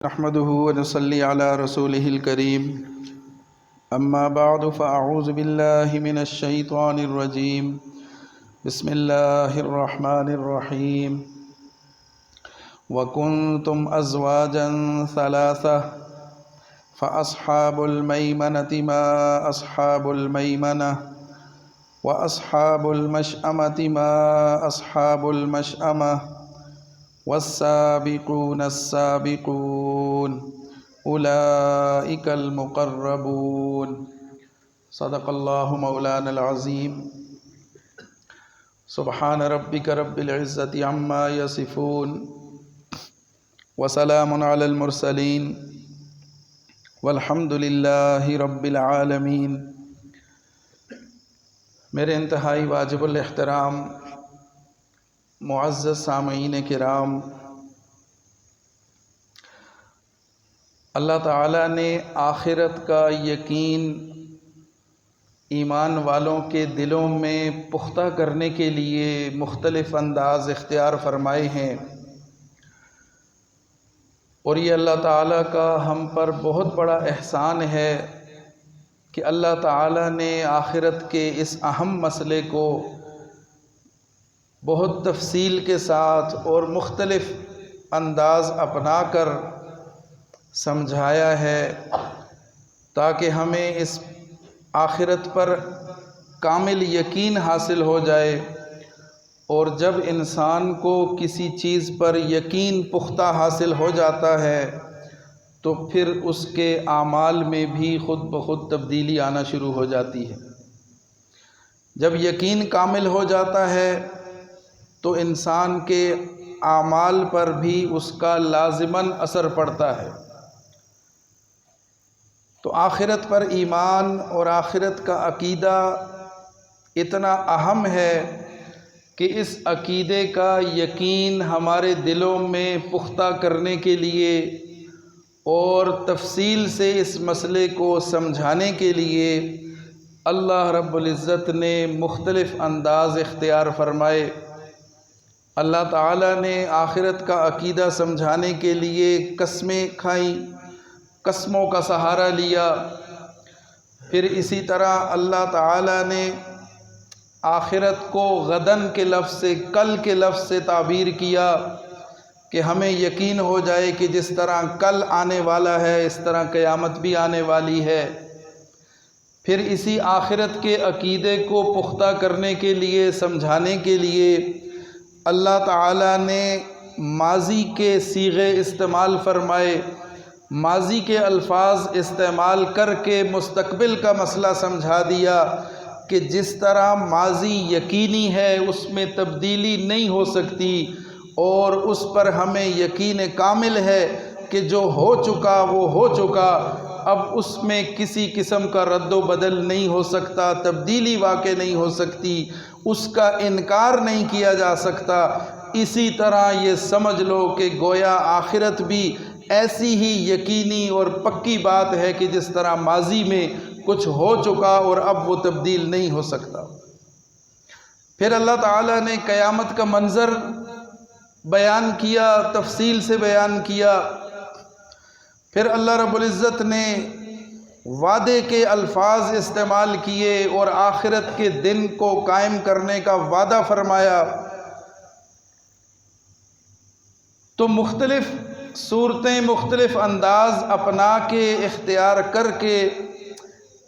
نحمده ونصلي على رسوله الكريم أما بعد فأعوذ بالله من الشيطان الرجيم بسم الله الرحمن الرحيم وكنتم أزواجا ثلاثة فأصحاب الميمنة ما أصحاب الميمنة وأصحاب المشأمة ما أصحاب المشأمة والسابقون السابقون أولئك المقربون صدق الله مولانا العظيم سبحان ربك رب العزة عما يصفون وسلام على المرسلين والحمد لله رب العالمين۔ میرے انتہائی واجب الاحترام معزز سامعین کرام، اللہ تعالیٰ نے آخرت کا یقین ایمان والوں کے دلوں میں پختہ کرنے کے لیے مختلف انداز اختیار فرمائے ہیں، اور یہ اللہ تعالیٰ کا ہم پر بہت بڑا احسان ہے کہ اللہ تعالیٰ نے آخرت کے اس اہم مسئلے کو بہت تفصیل کے ساتھ اور مختلف انداز اپنا کر سمجھایا ہے تاکہ ہمیں اس آخرت پر کامل یقین حاصل ہو جائے، اور جب انسان کو کسی چیز پر یقین پختہ حاصل ہو جاتا ہے تو پھر اس کے اعمال میں بھی خود بخود تبدیلی آنا شروع ہو جاتی ہے۔ جب یقین کامل ہو جاتا ہے تو انسان کے اعمال پر بھی اس کا لازماً اثر پڑتا ہے۔ تو آخرت پر ایمان اور آخرت کا عقیدہ اتنا اہم ہے کہ اس عقیدے کا یقین ہمارے دلوں میں پختہ کرنے کے لیے اور تفصیل سے اس مسئلے کو سمجھانے کے لیے اللہ رب العزت نے مختلف انداز اختیار فرمائے۔ اللہ تعالیٰ نے آخرت کا عقیدہ سمجھانے کے لیے قسمیں کھائیں، قسموں کا سہارا لیا۔ پھر اسی طرح اللہ تعالیٰ نے آخرت کو غدن کے لفظ سے، کل کے لفظ سے تعبیر کیا کہ ہمیں یقین ہو جائے کہ جس طرح کل آنے والا ہے اس طرح قیامت بھی آنے والی ہے۔ پھر اسی آخرت کے عقیدے کو پختہ کرنے کے لیے، سمجھانے کے لیے اللہ تعالیٰ نے ماضی کے صیغے استعمال فرمائے، ماضی کے الفاظ استعمال کر کے مستقبل کا مسئلہ سمجھا دیا کہ جس طرح ماضی یقینی ہے، اس میں تبدیلی نہیں ہو سکتی، اور اس پر ہمیں یقین کامل ہے کہ جو ہو چکا وہ ہو چکا، اب اس میں کسی قسم کا رد و بدل نہیں ہو سکتا، تبدیلی واقع نہیں ہو سکتی، اس کا انکار نہیں کیا جا سکتا۔ اسی طرح یہ سمجھ لو کہ گویا آخرت بھی ایسی ہی یقینی اور پکی بات ہے کہ جس طرح ماضی میں کچھ ہو چکا اور اب وہ تبدیل نہیں ہو سکتا۔ پھر اللہ تعالیٰ نے قیامت کا منظر بیان کیا، تفصیل سے بیان کیا۔ پھر اللہ رب العزت نے وعدے کے الفاظ استعمال کیے اور آخرت کے دن کو قائم کرنے کا وعدہ فرمایا۔ تو مختلف صورتیں، مختلف انداز اپنا کے، اختیار کر کے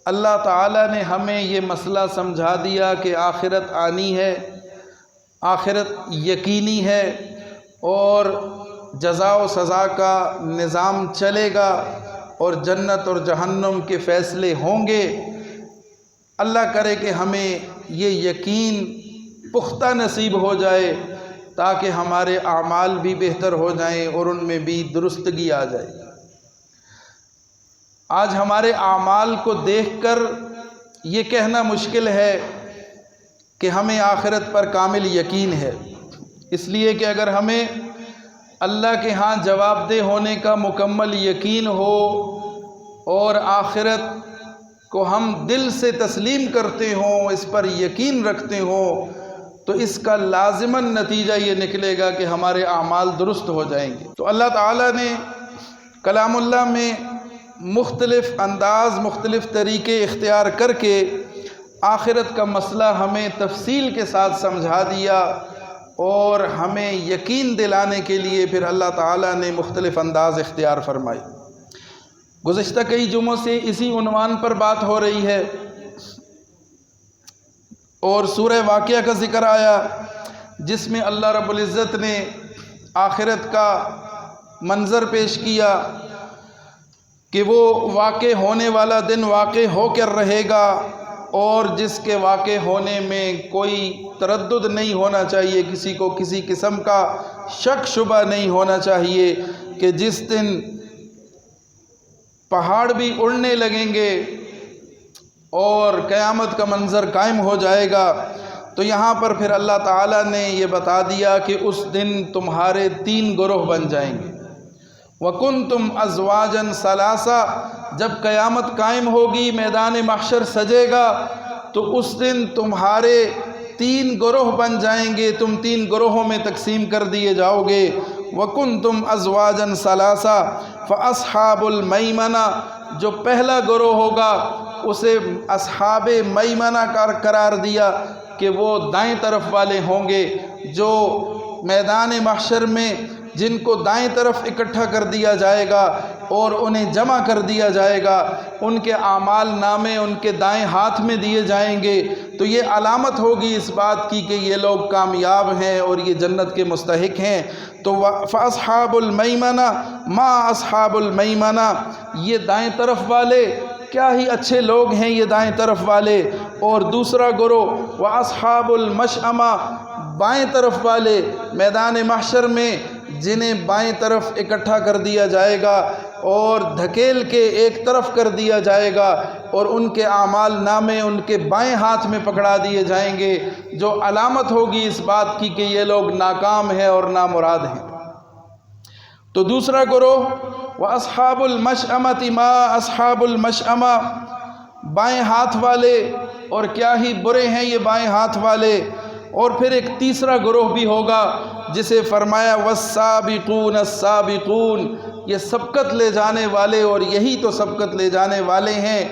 اللہ تعالیٰ نے ہمیں یہ مسئلہ سمجھا دیا کہ آخرت آنی ہے، آخرت یقینی ہے، اور جزا و سزا کا نظام چلے گا، اور جنت اور جہنم کے فیصلے ہوں گے۔ اللہ کرے کہ ہمیں یہ یقین پختہ نصیب ہو جائے تاکہ ہمارے اعمال بھی بہتر ہو جائیں اور ان میں بھی درستگی آ جائے۔ آج ہمارے اعمال کو دیکھ کر یہ کہنا مشکل ہے کہ ہمیں آخرت پر کامل یقین ہے، اس لیے کہ اگر ہمیں اللہ کے ہاں جواب دہ ہونے کا مکمل یقین ہو اور آخرت کو ہم دل سے تسلیم کرتے ہوں، اس پر یقین رکھتے ہوں، تو اس کا لازماً نتیجہ یہ نکلے گا کہ ہمارے اعمال درست ہو جائیں گے۔ تو اللہ تعالیٰ نے کلام اللہ میں مختلف انداز، مختلف طریقے اختیار کر کے آخرت کا مسئلہ ہمیں تفصیل کے ساتھ سمجھا دیا، اور ہمیں یقین دلانے کے لیے پھر اللہ تعالیٰ نے مختلف انداز اختیار فرمائی۔ گزشتہ کئی جمعوں سے اسی عنوان پر بات ہو رہی ہے، اور سورہ واقعہ کا ذکر آیا جس میں اللہ رب العزت نے آخرت کا منظر پیش کیا کہ وہ واقع ہونے والا دن واقع ہو کر رہے گا، اور جس کے واقع ہونے میں کوئی تردد نہیں ہونا چاہیے، کسی کو کسی قسم کا شک شبہ نہیں ہونا چاہیے کہ جس دن پہاڑ بھی اڑنے لگیں گے اور قیامت کا منظر قائم ہو جائے گا۔ تو یہاں پر پھر اللہ تعالیٰ نے یہ بتا دیا کہ اس دن تمہارے 3 گروہ بن جائیں گے۔ وَكُنْتُمْ أَزْوَاجًا ثَلَاثًا، جب قیامت قائم ہوگی، میدان محشر سجے گا، تو اس دن تمہارے 3 گروہ بن جائیں گے، تم 3 گروہوں میں تقسیم کر دیے جاؤ گے۔ وَكُنْتُمْ أَزْوَاجًا ثَلَاثًا فَأَصْحَابُ الْمَيْمَنَةِ، جو پہلا گروہ ہوگا اسے اصحاب میمنہ قرار دیا کہ وہ دائیں طرف والے ہوں گے، جو میدان محشر میں جن کو دائیں طرف اکٹھا کر دیا جائے گا اور انہیں جمع کر دیا جائے گا، ان کے اعمال نامے ان کے دائیں ہاتھ میں دیے جائیں گے۔ تو یہ علامت ہوگی اس بات کی کہ یہ لوگ کامیاب ہیں اور یہ جنت کے مستحق ہیں۔ تو فَأَصْحَابُ الْمَيْمَنَةِ مَا أَصْحَابُ الْمَيْمَنَةِ، یہ دائیں طرف والے کیا ہی اچھے لوگ ہیں یہ دائیں طرف والے۔ اور دوسرا گروہ وَأَصْحَابُ الْمَشْأَمَةِ، بائیں طرف والے، میدان محشر میں جنہیں بائیں طرف اکٹھا کر دیا جائے گا اور دھکیل کے ایک طرف کر دیا جائے گا، اور ان کے اعمال نامے ان کے بائیں ہاتھ میں پکڑا دیے جائیں گے، جو علامت ہوگی اس بات کی کہ یہ لوگ ناکام ہیں اور نامراد ہیں۔ تو دوسرا گروہ وَأَصْحَابُ الْمَشْأَمَةِ مَا أَصْحَابُ الْمَشْأَمَةِ، بائیں ہاتھ والے، اور کیا ہی برے ہیں یہ بائیں ہاتھ والے۔ اور پھر ایک تیسرا گروہ بھی ہوگا جسے فرمایا وَالسَّابِقُونَ السَّابِقُونَ، یہ سبقت لے جانے والے، اور یہی تو سبقت لے جانے والے ہیں،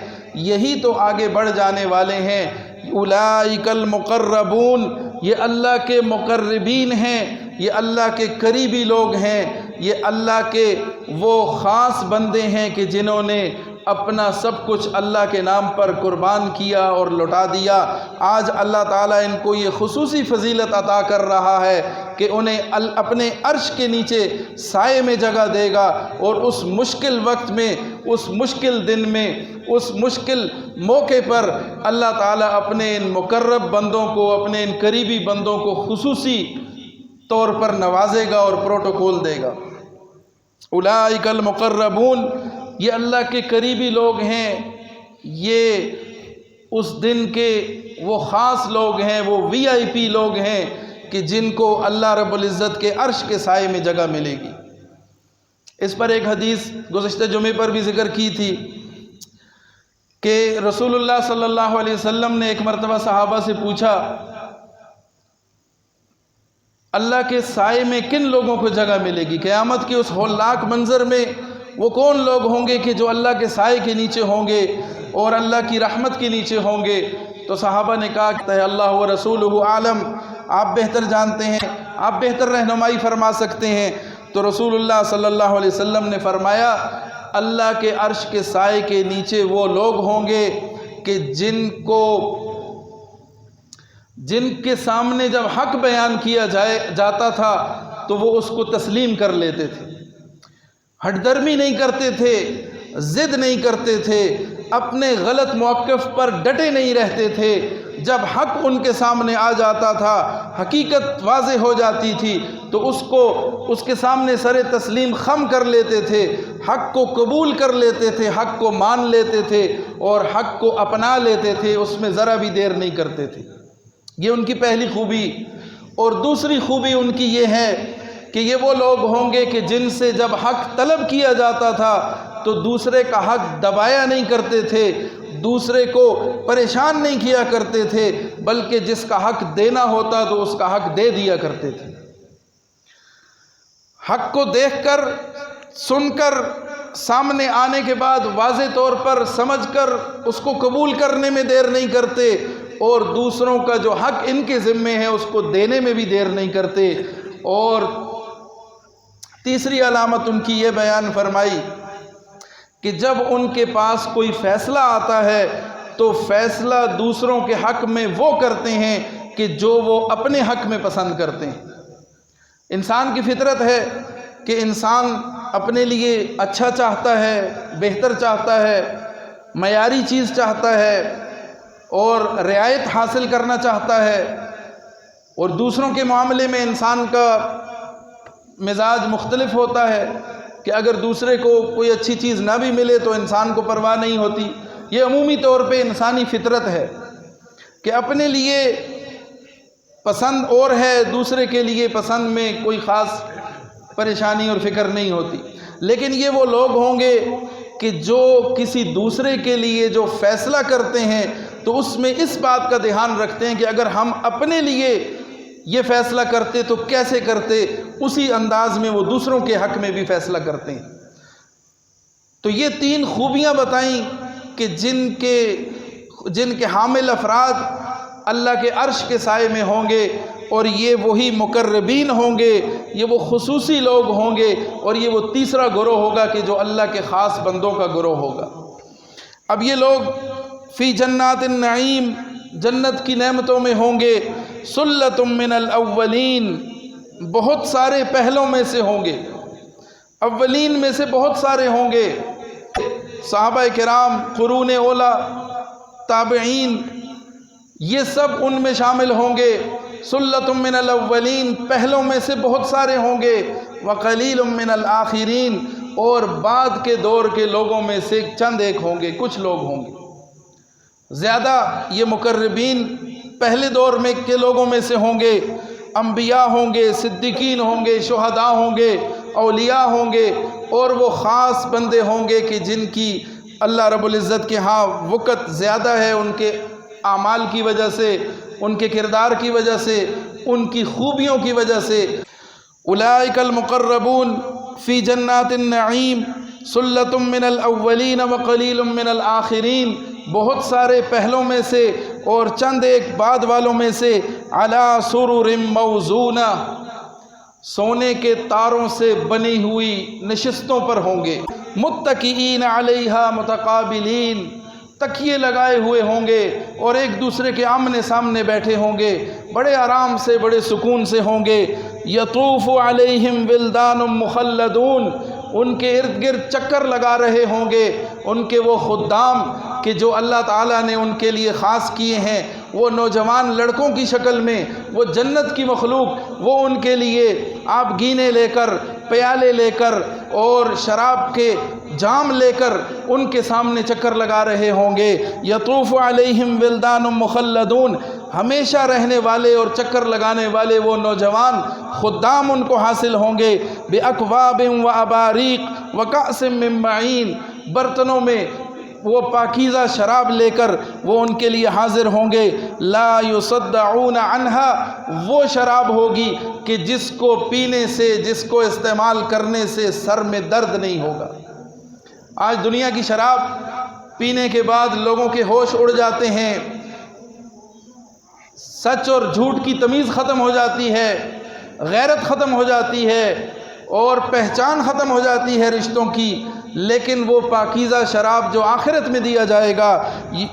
یہی تو آگے بڑھ جانے والے ہیں۔ اولئک المقربون، یہ اللہ کے مقربین ہیں، یہ اللہ کے قریبی لوگ ہیں، یہ اللہ کے وہ خاص بندے ہیں کہ جنہوں نے اپنا سب کچھ اللہ کے نام پر قربان کیا اور لٹا دیا۔ آج اللہ تعالیٰ ان کو یہ خصوصی فضیلت عطا کر رہا ہے کہ انہیں اپنے عرش کے نیچے سائے میں جگہ دے گا، اور اس مشکل وقت میں، اس مشکل دن میں، اس مشکل موقع پر اللہ تعالیٰ اپنے ان مقرب بندوں کو، اپنے ان قریبی بندوں کو خصوصی طور پر نوازے گا اور پروٹوکول دے گا۔ اولئک المقربون، یہ اللہ کے قریبی لوگ ہیں، یہ اس دن کے وہ خاص لوگ ہیں، وہ VIP لوگ ہیں کہ جن کو اللہ رب العزت کے عرش کے سائے میں جگہ ملے گی۔ اس پر ایک حدیث گزشتہ جمعے پر بھی ذکر کی تھی کہ رسول اللہ صلی اللہ علیہ وسلم نے ایک مرتبہ صحابہ سے پوچھا اللہ کے سائے میں کن لوگوں کو جگہ ملے گی؟ قیامت کے اس ہولناک منظر میں وہ کون لوگ ہوں گے کہ جو اللہ کے سائے کے نیچے ہوں گے اور اللہ کی رحمت کے نیچے ہوں گے؟ تو صحابہ نے کہا کہ اللہ و رسولہ عالم، آپ بہتر جانتے ہیں، آپ بہتر رہنمائی فرما سکتے ہیں۔ تو رسول اللہ صلی اللہ علیہ وسلم نے فرمایا اللہ کے عرش کے سائے کے نیچے وہ لوگ ہوں گے کہ جن کے سامنے جب حق بیان کیا جاتا تھا تو وہ اس کو تسلیم کر لیتے تھے، ہٹ درمی نہیں کرتے تھے، ضد نہیں کرتے تھے، اپنے غلط موقف پر ڈٹے نہیں رہتے تھے۔ جب حق ان کے سامنے آ جاتا تھا، حقیقت واضح ہو جاتی تھی، تو اس کے سامنے سر تسلیم خم کر لیتے تھے، حق کو قبول کر لیتے تھے، حق کو مان لیتے تھے اور حق کو اپنا لیتے تھے، اس میں ذرا بھی دیر نہیں کرتے تھے۔ یہ ان کی پہلی خوبی۔ اور دوسری خوبی ان کی یہ ہے کہ یہ وہ لوگ ہوں گے کہ جن سے جب حق طلب کیا جاتا تھا تو دوسرے کا حق دبایا نہیں کرتے تھے، دوسرے کو پریشان نہیں کیا کرتے تھے، بلکہ جس کا حق دینا ہوتا تو اس کا حق دے دیا کرتے تھے۔ حق کو دیکھ کر، سن کر سامنے آنے کے بعد واضح طور پر سمجھ کر اس کو قبول کرنے میں دیر نہیں کرتے، اور دوسروں کا جو حق ان کے ذمے ہے اس کو دینے میں بھی دیر نہیں کرتے۔ اور تیسری علامت ان کی یہ بیان فرمائی کہ جب ان کے پاس کوئی فیصلہ آتا ہے تو فیصلہ دوسروں کے حق میں وہ کرتے ہیں کہ جو وہ اپنے حق میں پسند کرتے ہیں۔ انسان کی فطرت ہے کہ انسان اپنے لیے اچھا چاہتا ہے، بہتر چاہتا ہے، معیاری چیز چاہتا ہے اور رعایت حاصل کرنا چاہتا ہے، اور دوسروں کے معاملے میں انسان کا مزاج مختلف ہوتا ہے کہ اگر دوسرے کو کوئی اچھی چیز نہ بھی ملے تو انسان کو پرواہ نہیں ہوتی۔ یہ عمومی طور پہ انسانی فطرت ہے کہ اپنے لیے پسند اور ہے، دوسرے کے لیے پسند میں کوئی خاص پریشانی اور فکر نہیں ہوتی۔ لیکن یہ وہ لوگ ہوں گے کہ جو کسی دوسرے کے لیے جو فیصلہ کرتے ہیں تو اس میں اس بات کا دھیان رکھتے ہیں کہ اگر ہم اپنے لیے یہ فیصلہ کرتے تو کیسے کرتے، اسی انداز میں وہ دوسروں کے حق میں بھی فیصلہ کرتے ہیں۔ تو یہ تین خوبیاں بتائیں کہ جن کے حامل افراد اللہ کے عرش کے سائے میں ہوں گے، اور یہ وہی مقربین ہوں گے، یہ وہ خصوصی لوگ ہوں گے، اور یہ وہ تیسرا گروہ ہوگا کہ جو اللہ کے خاص بندوں کا گروہ ہوگا۔ اب یہ لوگ فی جنات النعیم، جنت کی نعمتوں میں ہوں گے، سلۃ من الاولین، بہت سارے پہلوں میں سے ہوں گے، اولین میں سے بہت سارے ہوں گے، صحابہ کرام، قرون اولیٰ، تابعین، یہ سب ان میں شامل ہوں گے۔ سلۃ من الاولین، پہلوں میں سے بہت سارے ہوں گے، وقلیل من الآخرین، اور بعد کے دور کے لوگوں میں سے چند ایک ہوں گے، کچھ لوگ ہوں گے۔ زیادہ یہ مقربین پہلے دور میں کے لوگوں میں سے ہوں گے، انبیاء ہوں گے، صدیقین ہوں گے، شہداء ہوں گے، اولیاء ہوں گے، اور وہ خاص بندے ہوں گے کہ جن کی اللہ رب العزت کے ہاں وقت زیادہ ہے، ان کے اعمال کی وجہ سے، ان کے کردار کی وجہ سے، ان کی خوبیوں کی وجہ سے۔ اولئک المقربون فی جنات النعیم، سلۃ من الاولین وقلیل من الآخرین، بہت سارے پہلوں میں سے اور چند ایک بعد والوں میں سے، علی سرر موضونہ، سونے کے تاروں سے بنی ہوئی نشستوں پر ہوں گے، متکئین علیہا متقابلین، تکیے لگائے ہوئے ہوں گے اور ایک دوسرے کے آمنے سامنے بیٹھے ہوں گے، بڑے آرام سے، بڑے سکون سے ہوں گے۔ یطوف علیہم ولدان مخلدون، ان کے ارد گرد چکر لگا رہے ہوں گے ان کے وہ خدام کہ جو اللہ تعالیٰ نے ان کے لیے خاص کیے ہیں، وہ نوجوان لڑکوں کی شکل میں، وہ جنت کی مخلوق، وہ ان کے لیے آپ گینے لے کر، پیالے لے کر اور شراب کے جام لے کر ان کے سامنے چکر لگا رہے ہوں گے۔ یطوف علیہم ولدان مخلدون، ہمیشہ رہنے والے اور چکر لگانے والے وہ نوجوان خدام ان کو حاصل ہوں گے، بأکواب واباریق وکأس من معین، برتنوں میں وہ پاکیزہ شراب لے کر وہ ان کے لیے حاضر ہوں گے۔ لا یصدعون عنہا، وہ شراب ہوگی کہ جس کو پینے سے، جس کو استعمال کرنے سے سر میں درد نہیں ہوگا۔ آج دنیا کی شراب پینے کے بعد لوگوں کے ہوش اڑ جاتے ہیں، سچ اور جھوٹ کی تمیز ختم ہو جاتی ہے، غیرت ختم ہو جاتی ہے اور پہچان ختم ہو جاتی ہے رشتوں کی۔ لیکن وہ پاکیزہ شراب جو آخرت میں دیا جائے گا،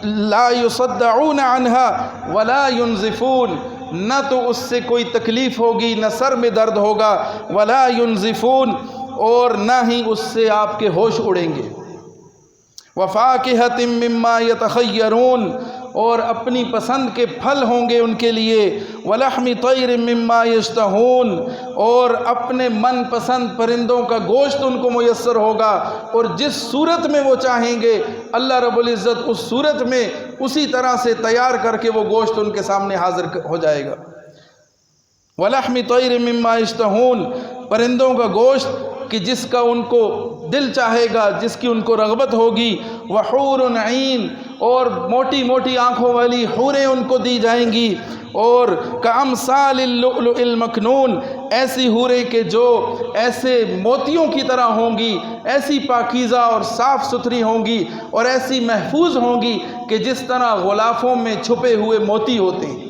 لا یصدعون عنہا ولا ینزفون، نہ تو اس سے کوئی تکلیف ہوگی، نہ سر میں درد ہوگا، ولا ینزفون، اور نہ ہی اس سے آپ کے ہوش اڑیں گے۔ وفاکہۃ مما یتخیرون، اور اپنی پسند کے پھل ہوں گے ان کے لیے، ولحم طیر مما یشتہون، اور اپنے من پسند پرندوں کا گوشت ان کو میسر ہوگا، اور جس صورت میں وہ چاہیں گے اللہ رب العزت اس صورت میں اسی طرح سے تیار کر کے وہ گوشت ان کے سامنے حاضر ہو جائے گا۔ ولحم طیر مما یشتہون، پرندوں کا گوشت کہ جس کا ان کو دل چاہے گا، جس کی ان کو رغبت ہوگی۔ وحور عین، اور موٹی موٹی آنکھوں والی حوریں ان کو دی جائیں گی، اور کامثال اللؤلؤ المکنون، ایسی حوریں کہ جو ایسے موتیوں کی طرح ہوں گی، ایسی پاکیزہ اور صاف ستھری ہوں گی، اور ایسی محفوظ ہوں گی کہ جس طرح غلافوں میں چھپے ہوئے موتی ہوتے ہیں۔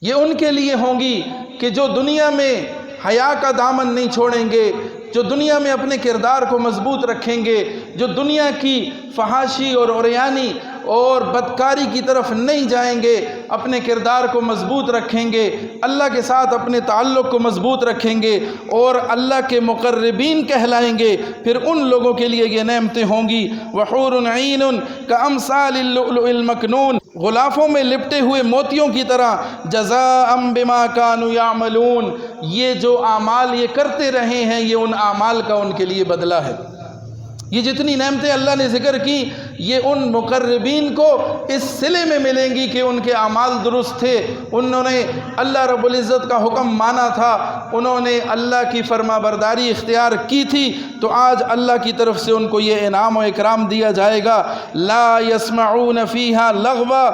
یہ ان کے لیے ہوں گی کہ جو دنیا میں حیا کا دامن نہیں چھوڑیں گے، جو دنیا میں اپنے کردار کو مضبوط رکھیں گے، جو دنیا کی فحاشی اور عریانی اور بدکاری کی طرف نہیں جائیں گے، اپنے کردار کو مضبوط رکھیں گے، اللہ کے ساتھ اپنے تعلق کو مضبوط رکھیں گے اور اللہ کے مقربین کہلائیں گے، پھر ان لوگوں کے لیے یہ نعمتیں ہوں گی۔ وحور عین کامثال اللؤلؤ المکنون، غلافوں میں لپٹے ہوئے موتیوں کی طرح، جزاء بما كانوا يعملون، یہ جو اعمال یہ کرتے رہے ہیں یہ ان اعمال کا ان کے لیے بدلہ ہے۔ یہ جتنی نعمتیں اللہ نے ذکر کی یہ ان مقربین کو اس صلے میں ملیں گی کہ ان کے اعمال درست تھے، انہوں نے اللہ رب العزت کا حکم مانا تھا، انہوں نے اللہ کی فرما برداری اختیار کی تھی، تو آج اللہ کی طرف سے ان کو یہ انعام و اکرام دیا جائے گا۔ لا يسمعون فیہا لغوا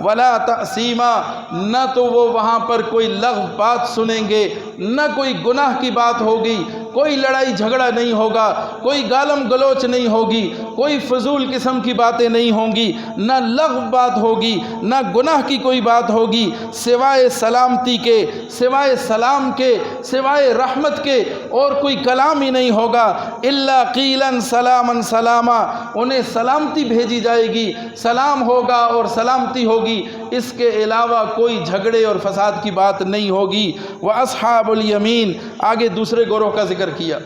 ولا تأثیما، نہ تو وہ وہاں پر کوئی لغو بات سنیں گے، نہ کوئی گناہ کی بات ہوگی، کوئی لڑائی جھگڑا نہیں ہوگا، کوئی گالم گلوچ نہیں ہوگی، کوئی فضول قسم کی باتیں نہیں ہوں گی، نہ لغو بات ہوگی، نہ گناہ کی کوئی بات ہوگی، سوائے سلامتی کے، سوائے سلام کے، سوائے رحمت کے اور کوئی کلام ہی نہیں ہوگا۔ الا قیلا سلاما سلاما، انہیں سلامتی بھیجی جائے گی، سلام ہوگا اور سلامتی ہوگی، اس کے علاوہ کوئی جھگڑے اور فساد کی بات نہیں ہوگی۔ واصحاب الیمین، آگے دوسرے گروہ کا ذکر کیا،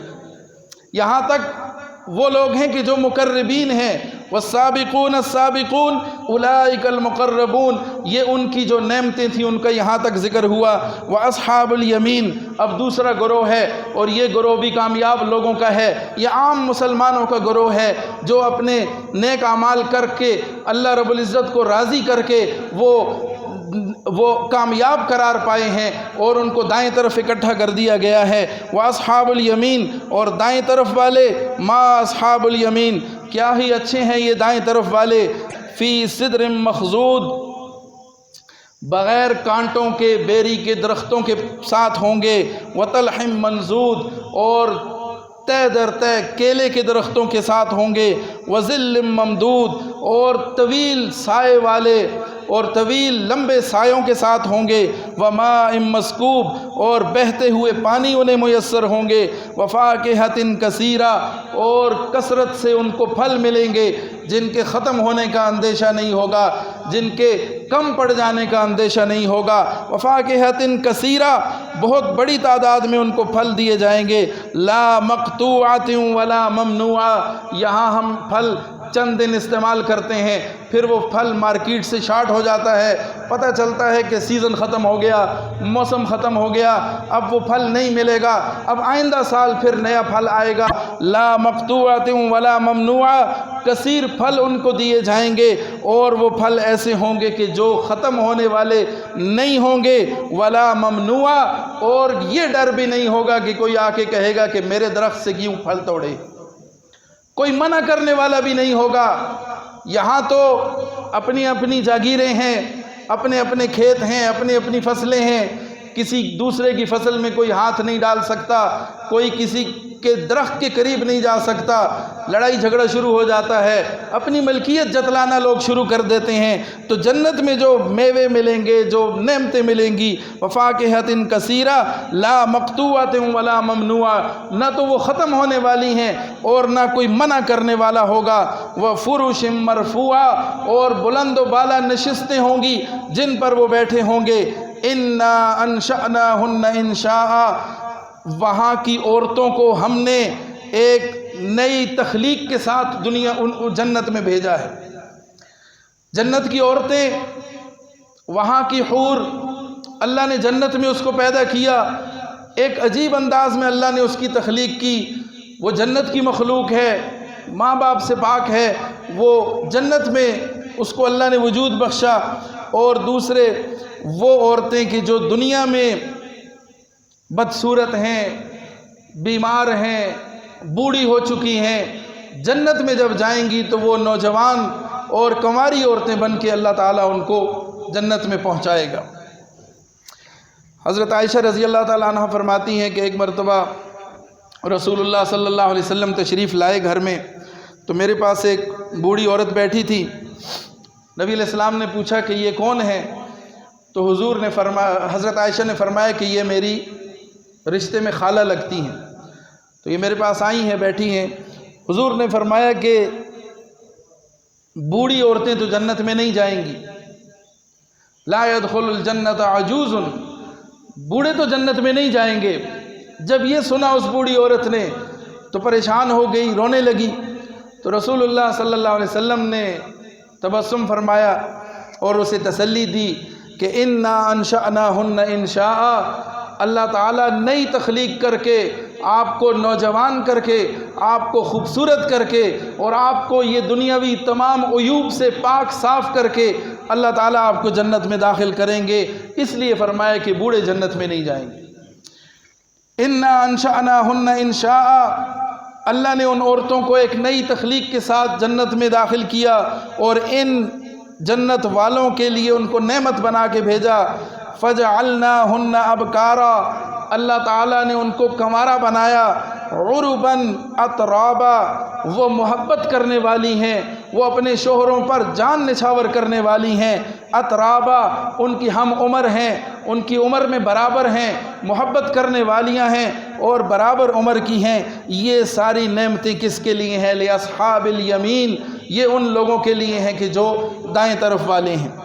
یہاں تک وہ لوگ ہیں کہ جو مقربین ہیں، والسابقون السابقون اولئک المقربون، یہ ان کی جو نعمتیں تھیں ان کا یہاں تک ذکر ہوا۔ واصحاب الیمین، اب دوسرا گروہ ہے، اور یہ گروہ بھی کامیاب لوگوں کا ہے، یہ عام مسلمانوں کا گروہ ہے جو اپنے نیک اعمال کر کے اللہ رب العزت کو راضی کر کے وہ کامیاب قرار پائے ہیں، اور ان کو دائیں طرف اکٹھا کر دیا گیا ہے۔ واصحاب الیمین، اور دائیں طرف والے، ما اصحاب الیمین، کیا ہی اچھے ہیں یہ دائیں طرف والے، فی سدر مخضود، بغیر کانٹوں کے بیری کے درختوں کے ساتھ ہوں گے، وطلح منضود، اور طے در طے کیلے کے درختوں کے ساتھ ہوں گے، وظل ممدود، اور طویل سائے والے اور طویل لمبے سایوں کے ساتھ ہوں گے، وماء مسکوب، اور بہتے ہوئے پانی انہیں میسر ہوں گے، وفاکہۃ کثیرہ، اور کثرت سے ان کو پھل ملیں گے جن کے ختم ہونے کا اندیشہ نہیں ہوگا، جن کے کم پڑ جانے کا اندیشہ نہیں ہوگا۔ وفاکہۃ کثیرہ، بہت بڑی تعداد میں ان کو پھل دیے جائیں گے۔ لا مقطوعۃ ولا ممنوعہ، یہاں ہم پھل چند دن استعمال کرتے ہیں، پھر وہ پھل مارکیٹ سے شارٹ ہو جاتا ہے، پتہ چلتا ہے کہ سیزن ختم ہو گیا، موسم ختم ہو گیا، اب وہ پھل نہیں ملے گا، اب آئندہ سال پھر نیا پھل آئے گا۔ لا مقطوعۃ ولا ممنوعہ، کثیر پھل ان کو دیے جائیں گے، اور وہ پھل ایسے ہوں گے کہ جو ختم ہونے والے نہیں ہوں گے، ولا ممنوعہ، اور یہ ڈر بھی نہیں ہوگا کہ کوئی آ کے کہے گا کہ میرے درخت سے کیوں پھل توڑے، کوئی منع کرنے والا بھی نہیں ہوگا۔ یہاں تو اپنی اپنی جاگیریں ہیں، اپنے اپنے کھیت ہیں، اپنی اپنی فصلیں ہیں، کسی دوسرے کی فصل میں کوئی ہاتھ نہیں ڈال سکتا، کوئی کسی کے درخت کے قریب نہیں جا سکتا، لڑائی جھگڑا شروع ہو جاتا ہے، اپنی ملکیت جتلانا لوگ شروع کر دیتے ہیں۔ تو جنت میں جو میوے ملیں گے، جو نعمتیں ملیں گی، وفاکہۃ کثیرہ لا مقطوعۃ ولا ممنوعہ، نہ تو وہ ختم ہونے والی ہیں اور نہ کوئی منع کرنے والا ہوگا۔ وفرش مرفوعہ، اور بلند و بالا نشستیں ہوں گی جن پر وہ بیٹھے ہوں گے۔ انا انشأناہن انشاء، وہاں کی عورتوں کو ہم نے ایک نئی تخلیق کے ساتھ جنت میں بھیجا ہے۔ جنت کی عورتیں، وہاں کی حور، اللہ نے جنت میں اس کو پیدا کیا، ایک عجیب انداز میں اللہ نے اس کی تخلیق کی۔ وہ جنت کی مخلوق ہے، ماں باپ سے پاک ہے، وہ جنت میں اس کو اللہ نے وجود بخشا۔ اور دوسرے وہ عورتیں کہ جو دنیا میں بدصورت ہیں، بیمار ہیں، بوڑھی ہو چکی ہیں، جنت میں جب جائیں گی تو وہ نوجوان اور کنواری عورتیں بن کے اللہ تعالیٰ ان کو جنت میں پہنچائے گا۔ حضرت عائشہ رضی اللہ تعالیٰ عنہ فرماتی ہیں کہ ایک مرتبہ رسول اللہ صلی اللہ علیہ وسلم تشریف لائے گھر میں، تو میرے پاس ایک بوڑھی عورت بیٹھی تھی۔ نبی علیہ السلام نے پوچھا کہ یہ کون ہے؟ تو حضرت عائشہ نے فرمایا کہ یہ میری رشتے میں خالہ لگتی ہیں، تو یہ میرے پاس آئی ہیں، بیٹھی ہیں۔ حضور نے فرمایا کہ بوڑھی عورتیں تو جنت میں نہیں جائیں گی، لا يدخل الجنت عجوز، بوڑھے تو جنت میں نہیں جائیں گے۔ جب یہ سنا اس بوڑھی عورت نے تو پریشان ہو گئی، رونے لگی۔ تو رسول اللہ صلی اللہ علیہ وسلم نے تبسم فرمایا اور اسے تسلی دی کہ انا انشأناہن انشاء، اللہ تعالیٰ نئی تخلیق کر کے، آپ کو نوجوان کر کے، آپ کو خوبصورت کر کے، اور آپ کو یہ دنیاوی تمام عیوب سے پاک صاف کر کے اللہ تعالیٰ آپ کو جنت میں داخل کریں گے۔ اس لیے فرمایا کہ بوڑھے جنت میں نہیں جائیں گے۔ انا انشأناہن انشاء، اللہ نے ان عورتوں کو ایک نئی تخلیق کے ساتھ جنت میں داخل کیا اور ان جنت والوں کے لیے ان کو نعمت بنا کے بھیجا۔ فجعلناہن ابکارا، اللہ تعالیٰ نے ان کو کنوارا بنایا۔ عرباً اترابا، وہ محبت کرنے والی ہیں، وہ اپنے شوہروں پر جان نچھاور کرنے والی ہیں۔ اترابا، ان کی ہم عمر ہیں، ان کی عمر میں برابر ہیں، محبت کرنے والیاں ہیں اور برابر عمر کی ہیں۔ یہ ساری نعمتیں کس کے لیے ہیں؟ لاصحاب الیمین، یہ ان لوگوں کے لیے ہیں کہ جو دائیں طرف والے ہیں۔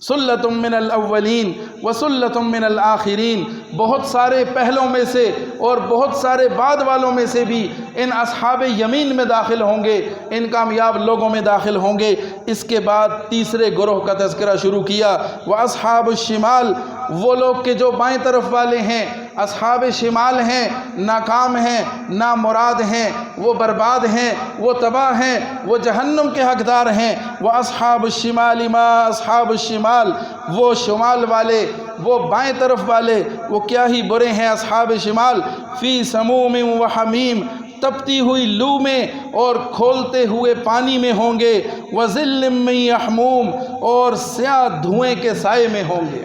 سلۃ من الاولین وسلۃ من الآخرین، بہت سارے پہلوں میں سے اور بہت سارے بعد والوں میں سے بھی ان اصحاب یمین میں داخل ہوں گے، ان کامیاب لوگوں میں داخل ہوں گے۔ اس کے بعد تیسرے گروہ کا تذکرہ شروع کیا، واصحاب الشمال، وہ لوگ کہ جو بائیں طرف والے ہیں۔ اصحاب شمال ہیں، ناکام ہیں، نامراد ہیں، وہ برباد ہیں، وہ تباہ ہیں، وہ جہنم کے حقدار ہیں۔ واصحاب الشمال ما اصحاب الشمال، وہ شمال والے، وہ بائیں طرف والے، وہ کیا ہی برے ہیں اصحاب شمال۔ فی سموم و حمیم، تپتی ہوئی لو میں اور کھولتے ہوئے پانی میں ہوں گے۔ وظل من یحموم، اور سیاہ دھوئیں کے سائے میں ہوں گے۔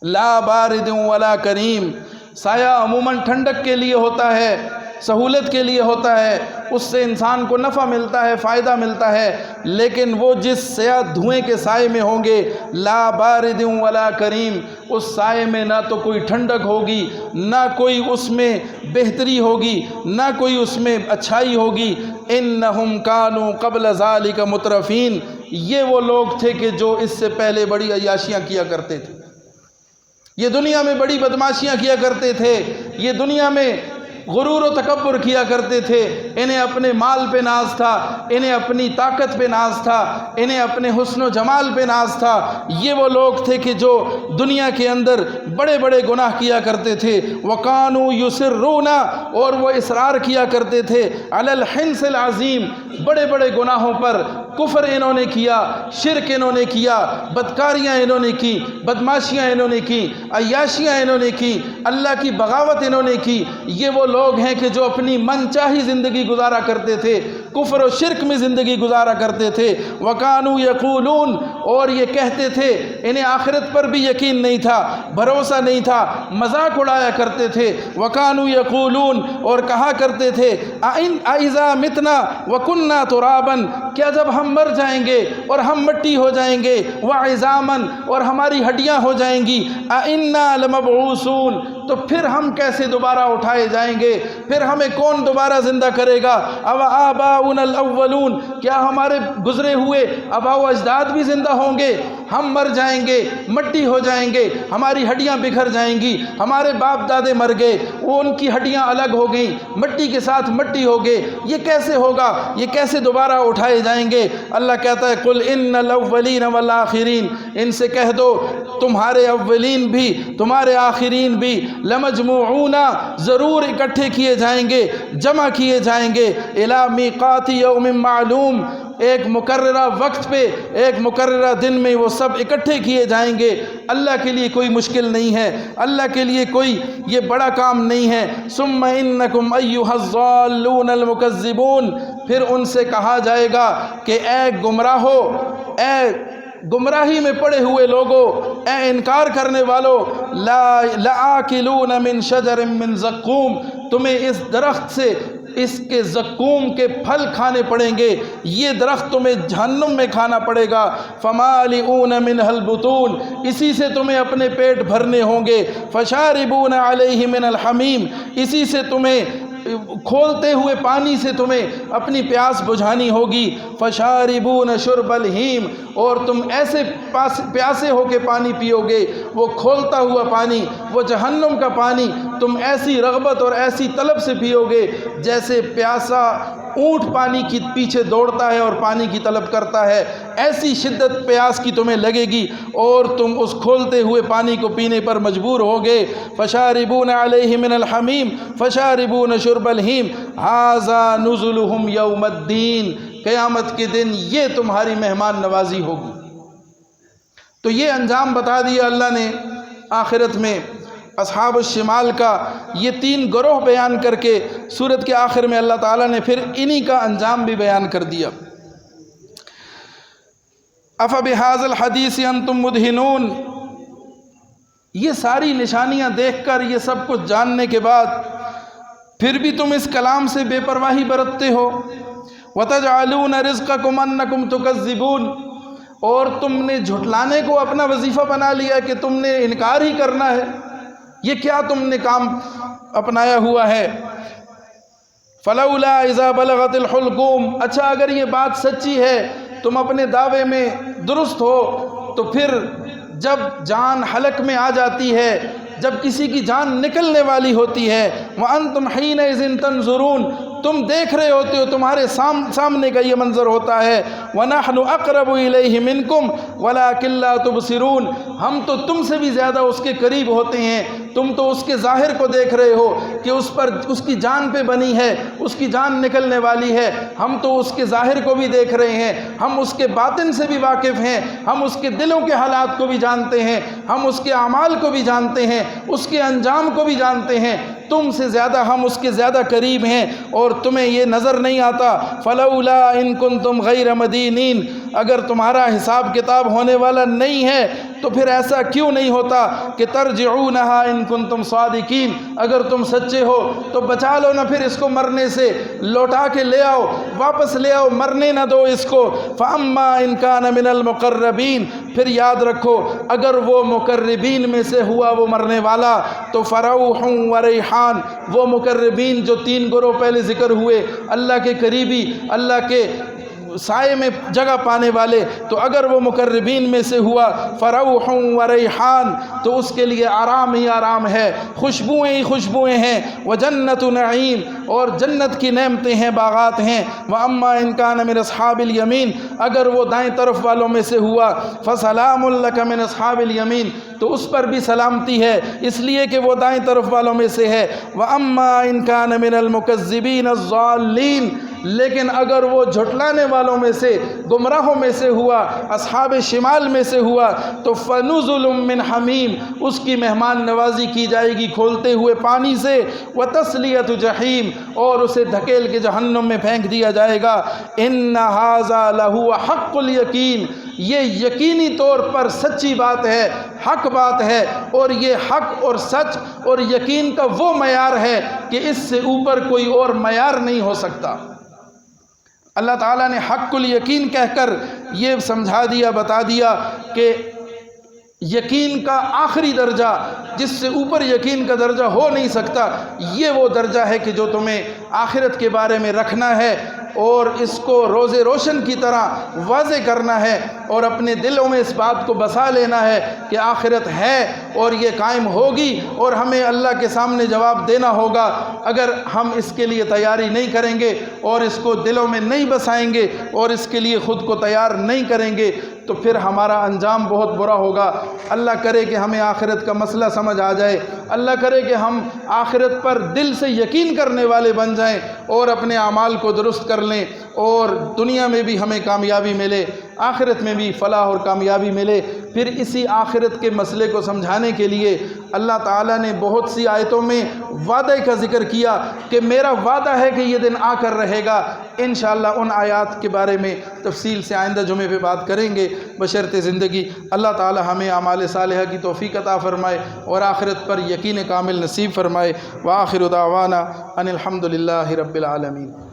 لا بارد ولا کریم، سایہ عموماً ٹھنڈک کے لیے ہوتا ہے، سہولت کے لیے ہوتا ہے، اس سے انسان کو نفع ملتا ہے، فائدہ ملتا ہے، لیکن وہ جس سیاہ دھوئیں کے سائے میں ہوں گے، لا بارد ولا کریم، اس سائے میں نہ تو کوئی ٹھنڈک ہوگی، نہ کوئی اس میں بہتری ہوگی، نہ کوئی اس میں اچھائی ہوگی۔ انہم کانوا قبل ذالک مترفین، یہ وہ لوگ تھے کہ جو اس سے پہلے بڑی عیاشیاں کیا کرتے تھے، یہ دنیا میں بڑی بدماشیاں کیا کرتے تھے، یہ دنیا میں غرور و تکبر کیا کرتے تھے۔ انہیں اپنے مال پہ ناز تھا، انہیں اپنی طاقت پہ ناز تھا، انہیں اپنے حسن و جمال پہ ناز تھا۔ یہ وہ لوگ تھے کہ جو دنیا کے اندر بڑے بڑے گناہ کیا کرتے تھے۔ وَقَانُوا يُصِرُّونَ، اور وہ اصرار کیا کرتے تھے، عَلَى الْحِنْثِ الْعَظِيمِ، بڑے بڑے گناہوں پر۔ کفر انہوں نے کیا، شرک انہوں نے کیا، بدکاریاں انہوں نے کی، بدماشیاں انہوں نے کی، عیاشیاں انہوں نے کی، اللہ کی بغاوت انہوں نے کی۔ یہ وہ لوگ ہیں کہ جو اپنی من چاہی زندگی گزارا کرتے تھے، کفر و شرک میں زندگی گزارا کرتے تھے۔ وَقَانُوا يَقُولُونَ، اور یہ کہتے تھے، انہیں آخرت پر بھی یقین نہیں تھا، بھروسہ نہیں تھا، مذاق اڑایا کرتے تھے۔ وَقَانُوا يَقُولُونَ، اور کہا کرتے تھے، أَإِذَا مِتْنَا وَكُنَّا تُرَابًا، کیا جب ہم مر جائیں گے اور ہم مٹی ہو جائیں گے، وَعِظَامًا، اور ہماری ہڈیاں ہو جائیں گی، أَإِنَّا لَمَبْعُوثُونَ، تو پھر ہم کیسے دوبارہ اٹھائے جائیں گے، پھر ہمیں کون دوبارہ زندہ کرے گا؟ أَوَ آبَاؤُنَا الْأَوَّلُونَ، کیا ہمارے گزرے ہوئے آباء و اجداد بھی زندہ ہوں گے؟ ہم مر جائیں گے، مٹی ہو جائیں گے، ہماری ہڈیاں بکھر جائیں گی، ہمارے باپ دادے مر گئے، وہ ان کی ہڈیاں الگ ہو گئیں، مٹی کے ساتھ مٹی ہو گئے، یہ کیسے ہوگا؟ یہ کیسے دوبارہ اٹھائے جائیں گے؟ اللہ کہتا ہے قُلْ إِنَّ الْأَوَّلِينَ وَالْآخِرِينَ، ان سے کہہ دو تمہارے اولین بھی تمہارے آخرین بھی لمجموعون، ضرور اکٹھے کیے جائیں گے، جمع کیے جائیں گے، الی میقات یوم معلوم، ایک مقررہ وقت پہ، ایک مقررہ دن میں وہ سب اکٹھے کیے جائیں گے۔ اللہ کے لیے کوئی مشکل نہیں ہے، اللہ کے لیے کوئی یہ بڑا کام نہیں ہے۔ ثم انکم ایھا الضالون المکذبون، پھر ان سے کہا جائے گا کہ اے گمراہو، اے گمراہی میں پڑے ہوئے لوگو، اے انکار کرنے والو، لآکلون من شجر من زقوم، تمہیں اس درخت سے، اس کے زقوم کے پھل کھانے پڑیں گے، یہ درخت تمہیں جہنم میں کھانا پڑے گا، فمالئون منها البطون، اسی سے تمہیں اپنے پیٹ بھرنے ہوں گے، فشاربون علیہ من الحمیم، اسی سے تمہیں کھولتے ہوئے پانی سے تمہیں اپنی پیاس بجھانی ہوگی، فشاربون شرب الہیم، اور تم ایسے پیاسے ہو کے پانی پیو گے، وہ کھولتا ہوا پانی، وہ جہنم کا پانی تم ایسی رغبت اور ایسی طلب سے پیو گے جیسے پیاسا اونٹ پانی کی پیچھے دوڑتا ہے اور پانی کی طلب کرتا ہے، ایسی شدت پیاس کی تمہیں لگے گی اور تم اس کھولتے ہوئے پانی کو پینے پر مجبور ہوگے، فشاربون علیہ من الحمیم فشاربون شرب الہیم ھذا نزلہم یوم الدین، قیامت کے دن یہ تمہاری مہمان نوازی ہوگی۔ تو یہ انجام بتا دیا اللہ نے آخرت میں اصحاب الشمال کا، یہ 3 گروہ بیان کر کے سورت کے آخر میں اللہ تعالیٰ نے پھر انہی کا انجام بھی بیان کر دیا۔ افبہذا الحدیث انتم مدہنون، یہ ساری نشانیاں دیکھ کر، یہ سب کچھ جاننے کے بعد پھر بھی تم اس کلام سے بے پرواہی برتتے ہو، وَتَجْعَلُونَ رِزْقَكُمْ أَنَّكُمْ تُكَذِّبُونَ، اور تم نے جھٹلانے کو اپنا وظیفہ بنا لیا کہ تم نے انکار ہی کرنا ہے، یہ کیا تم نے کام اپنایا ہوا ہے۔ فَلَوْلَا إِذَا بَلَغَتِ الْحُلْقُومَ، اچھا اگر یہ بات سچی ہے، تم اپنے دعوے میں درست ہو، تو پھر جب جان حلق میں آ جاتی ہے، جب کسی کی جان نکلنے والی ہوتی ہے، وَأَنْتُمْ حِينَئِذٍ تَنْظُرُونَ، تم دیکھ رہے ہوتے ہو، تمہارے سامنے کا یہ منظر ہوتا ہے، وَنَحْنُ أَقْرَبُ إِلَيْهِ مِنْكُمْ وَلَكِنْ لَا تُبْصِرُونَ، ہم تو تم سے بھی زیادہ اس کے قریب ہوتے ہیں، تم تو اس کے ظاہر کو دیکھ رہے ہو کہ اس پر، اس کی جان پہ بنی ہے، اس کی جان نکلنے والی ہے، ہم تو اس کے ظاہر کو بھی دیکھ رہے ہیں، ہم اس کے باطن سے بھی واقف ہیں، ہم اس کے دلوں کے حالات کو بھی جانتے ہیں، ہم اس کے اعمال کو بھی جانتے ہیں، اس کے انجام کو بھی جانتے ہیں، تم سے زیادہ ہم اس کے زیادہ قریب ہیں اور تمہیں یہ نظر نہیں آتا۔ فلولا ان کنتم غیر مدینین، اگر تمہارا حساب کتاب ہونے والا نہیں ہے تو پھر ایسا کیوں نہیں ہوتا کہ ترجعونہا ان کنتم صادقین، اگر تم سچے ہو تو بچا لو نا پھر اس کو مرنے سے، لوٹا کے لے آؤ، واپس لے آؤ، مرنے نہ دو اس کو۔ فاما ان کان من المقربین، پھر یاد رکھو اگر وہ مقربین میں سے ہوا وہ مرنے والا تو فروح و ریحان، وہ مقربین جو 3 گروہ پہلے ذکر ہوئے، اللہ کے قریبی، اللہ کے سائے میں جگہ پانے والے، تو اگر وہ مقربین میں سے ہوا فروح و ریحان تو اس کے لیے آرام ہی آرام ہے، خوشبوئیں ہی خوشبوئیں ہیں، وجنت نعیم، اور جنت کی نعمتیں ہیں، باغات ہیں۔ واما ان کان من اصحاب الیمین، اگر وہ دائیں طرف والوں میں سے ہوا فسلام لک من اصحاب الیمین، تو اس پر بھی سلامتی ہے اس لیے کہ وہ دائیں طرف والوں میں سے ہے۔ واما ان کان من المکذبین الضالین، لیکن اگر وہ جھٹلانے والوں میں سے، گمراہوں میں سے ہوا، اصحاب شمال میں سے ہوا، تو فنزل من حمیم، اس کی مہمان نوازی کی جائے گی کھولتے ہوئے پانی سے، وتسلیۃ جحیم، اور اسے دھکیل کے جہنم میں پھینک دیا جائے گا۔ ان ھذا لہو حق الیقین، یہ یقینی طور پر سچی بات ہے، حق بات ہے، اور یہ حق اور سچ اور یقین کا وہ معیار ہے کہ اس سے اوپر کوئی اور معیار نہیں ہو سکتا۔ اللہ تعالیٰ نے حق الیقین کہہ کر یہ سمجھا دیا، بتا دیا کہ یقین کا آخری درجہ، جس سے اوپر یقین کا درجہ ہو نہیں سکتا، یہ وہ درجہ ہے کہ جو تمہیں آخرت کے بارے میں رکھنا ہے اور اس کو روز روشن کی طرح واضح کرنا ہے اور اپنے دلوں میں اس بات کو بسا لینا ہے کہ آخرت ہے اور یہ قائم ہوگی اور ہمیں اللہ کے سامنے جواب دینا ہوگا۔ اگر ہم اس کے لیے تیاری نہیں کریں گے اور اس کو دلوں میں نہیں بسائیں گے اور اس کے لیے خود کو تیار نہیں کریں گے تو پھر ہمارا انجام بہت برا ہوگا۔ اللہ کرے کہ ہمیں آخرت کا مسئلہ سمجھ آ جائے، اللہ کرے کہ ہم آخرت پر دل سے یقین کرنے والے بن جائیں اور اپنے اعمال کو درست کر لیں اور دنیا میں بھی ہمیں کامیابی ملے، آخرت میں بھی فلاح اور کامیابی ملے۔ پھر اسی آخرت کے مسئلے کو سمجھانے کے لیے اللہ تعالیٰ نے بہت سی آیتوں میں وعدے کا ذکر کیا کہ میرا وعدہ ہے کہ یہ دن آ کر رہے گا۔ انشاءاللہ ان آیات کے بارے میں تفصیل سے آئندہ جمعے پہ بات کریں گے بشرط زندگی۔ اللہ تعالی ہمیں اعمال صالحہ کی توفیق عطا فرمائے اور آخرت پر یقین کامل نصیب فرمائے۔ وآخر دعوانا ان الحمد للہ رب العالمین۔